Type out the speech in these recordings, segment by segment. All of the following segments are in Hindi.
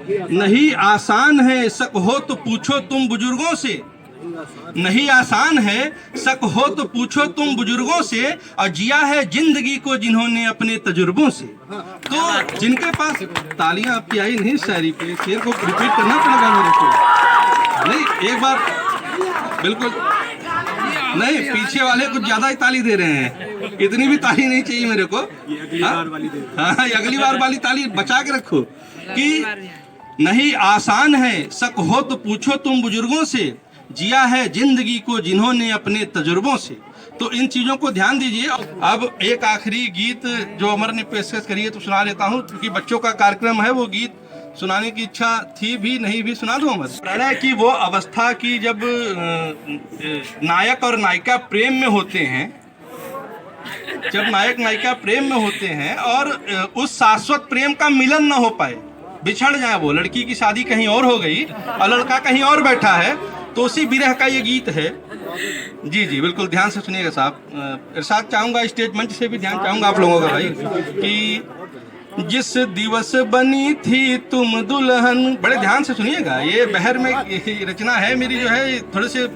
नहीं आसान है शक हो तो पूछो तुम बुजुर्गों से, नहीं आसान है शक हो तो पूछो तुम बुजुर्गों से, और जिया है जिंदगी को जिन्होंने अपने तजुर्बों से। तो जिनके पास तालियां आपकी आई नहीं शायरी पे, शेर को रिपीट करना पड़ेगा मेरे को। नहीं एक बार बिल्कुल नहीं, पीछे वाले कुछ ज्यादा ही ताली दे रहे हैं, इतनी भी ताली नहीं चाहिए मेरे को। हाँ अगली बार वाली ताली बचा के रखो। कि नहीं आसान है शक हो तो पूछो तुम बुजुर्गों से, जिया है जिंदगी को जिन्होंने अपने तजुर्बों से। तो इन चीजों को ध्यान दीजिए। अब एक आखिरी गीत जो अमर ने पेशकश करी है तो सुना लेता हूँ, क्योंकि बच्चों का कार्यक्रम है, वो गीत सुनाने की इच्छा थी भी, नहीं भी सुना दो अमर। प्रणय की वो अवस्था की जब नायक और नायिका प्रेम में होते हैं, जब नायक नायिका प्रेम में होते हैं और उस शाश्वत प्रेम का मिलन न हो पाए, बिछड़ जाए, वो लड़की की शादी कहीं और हो गई और लड़का कहीं और बैठा है, तो उसी विरह का ये गीत है। जी जी बिल्कुल ध्यान से सुनिएगा साहब। इरशाद चाहूंगा, स्टेज मंच से भी ध्यान चाहूंगा आप लोगों का भाई, कि जिस दिवस बनी थी तुम दुल्हन, बड़े ध्यान से सुनिएगा, ये बहर में रचना है मेरी, जो है थोड़े से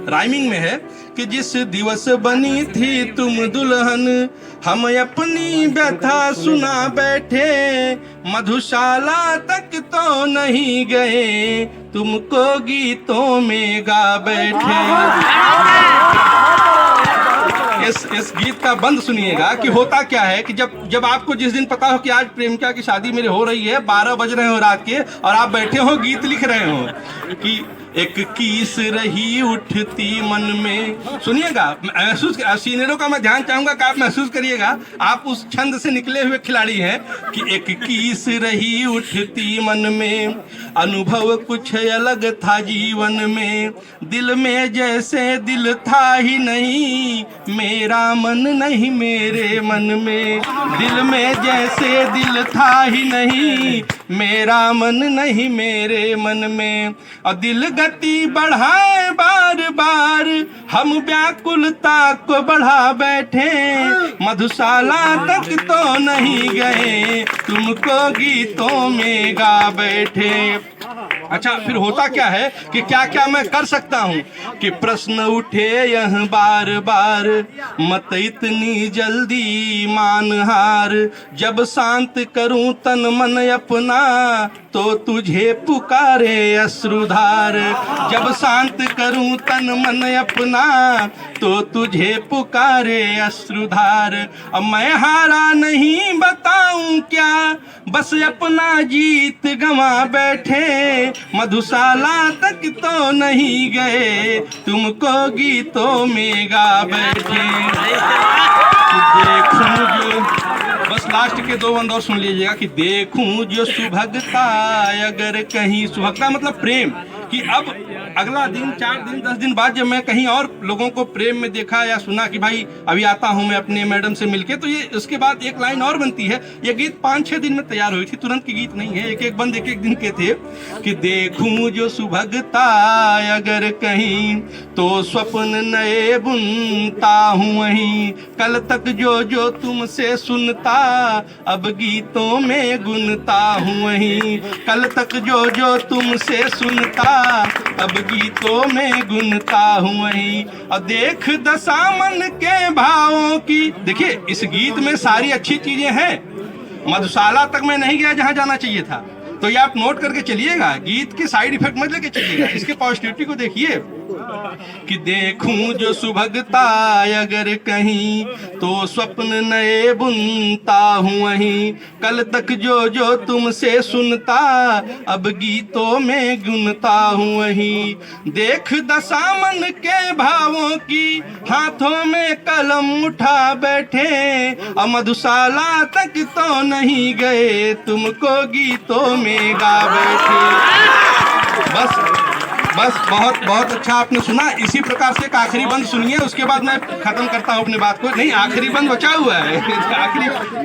राइमिंग में है। कि जिस दिवस बनी थी तुम दुल्हन, हम अपनी व्यथा सुना बैठे, मधुशाला तक तो नहीं गए, तुमको गीतों में गा बैठे। इस गीत का बंद सुनिएगा कि होता क्या है कि जब आपको जिस दिन पता हो कि आज प्रेमिका की शादी मेरे हो रही है, 12 बज रहे हो रात के और आप बैठे हो गीत लिख रहे हो कि एक कीस रही उठती मन में, सुनिएगा महसूस, सीनियरों का मैं ध्यान चाहूंगा कि आप महसूस करिएगा, आप उस छंद से निकले हुए खिलाड़ी हैं। कि एक कीस रही उठती मन में, अनुभव कुछ अलग था जीवन में, दिल में जैसे दिल था ही नहीं, मेरा मन नहीं मेरे मन में, दिल में जैसे दिल था ही नहीं, मेरा मन नहीं मेरे मन में, और दिल गति बढ़ाए बार बार, हम व्याकुलता को बढ़ा बैठे, मधुशाला तक तो नहीं गए, तुमको गीतों में गा बैठे। अच्छा फिर होता क्या है कि क्या क्या मैं कर सकता हूँ, कि प्रश्न उठे यह बार बार, मत इतनी जल्दी मान हार, जब शांत करूं तन मन अपना, तो तुझे पुकारे अश्रुधार, जब शांत करूं तन मन अपना, तो तुझे पुकारे अश्रुधार। अब मैं हारा नहीं बताऊं क्या, बस अपना जीत गंवा बैठे, मधुशाला तक तो नहीं गए, तुमको गीतों में गा बैठे। देखूं जो, बस लास्ट के 2 बंद और सुन लीजिएगा, कि देखूं जो सुभगता अगर कहीं, सुभगता मतलब प्रेम, कि अब अगला दिन 4 दिन 10 दिन बाद जब मैं कहीं और लोगों को प्रेम में देखा या सुना कि भाई अभी आता हूं मैं अपने मैडम से मिलके, तो ये उसके बाद एक लाइन और बनती है। ये गीत 5-6 दिन में तैयार हुई थी, तुरंत की गीत नहीं है, एक एक बंद एक एक दिन के थे। कि देखूं जो सुभगता अगर कहीं, तो स्वप्न नए बुनता हूं वहीं, कल तक जो जो तुमसे सुनता, अब गीतों में गुनता हूं वहीं, कल तक जो जो तुमसे सुनता, अब गीतों में गुनता हूं वहीं, और देख दशामन के भावों की। देखिए इस गीत में सारी अच्छी चीजें हैं, मधुशाला तक मैं नहीं गया जहां जाना चाहिए था, तो ये आप नोट करके चलिएगा, गीत के साइड इफेक्ट मत लेके चलिएगा, इसके पॉजिटिविटी को देखिए। कि देखूं जो सुभगता अगर कहीं, तो स्वप्न नए बुनता हूं वहीं, कल तक जो जो तुमसे सुनता, अब गीतों में गुनता हूं वहीं, देख दशामन के भावों की, हाथों में कलम उठा बैठे, और मधुशाला तक तो नहीं गए, तुमको गीतों में गा बैठे। बस बहुत बहुत अच्छा आपने सुना। इसी प्रकार से एक आखिरी बंद सुनिए, उसके बाद मैं खत्म करता हूँ अपनी बात को। नहीं आखिरी बंद बचा हुआ है,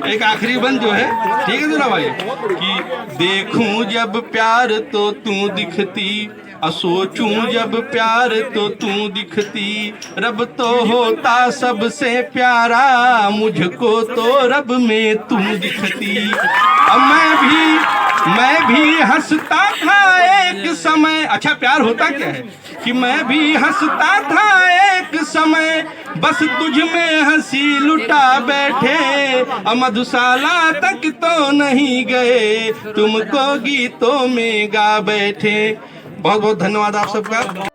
एक आखिरी बंद जो है, ठीक है दूल्हा भाई। कि देखूं जब प्यार तो तू दिखती, सोचूं जब प्यार तो तू दिखती, रब तो होता सबसे प्यारा, मुझको तो रब में तू दिखती। अब मैं भी मैं भी हंसता था एक समय। अच्छा प्यार होता क्या है कि मैं भी हंसता था एक समय, बस तुझ में हंसी लुटा बैठे, मधुशाला तक तो नहीं गए, तुमको गीतों में गा बैठे। बहुत बहुत धन्यवाद आप सबका।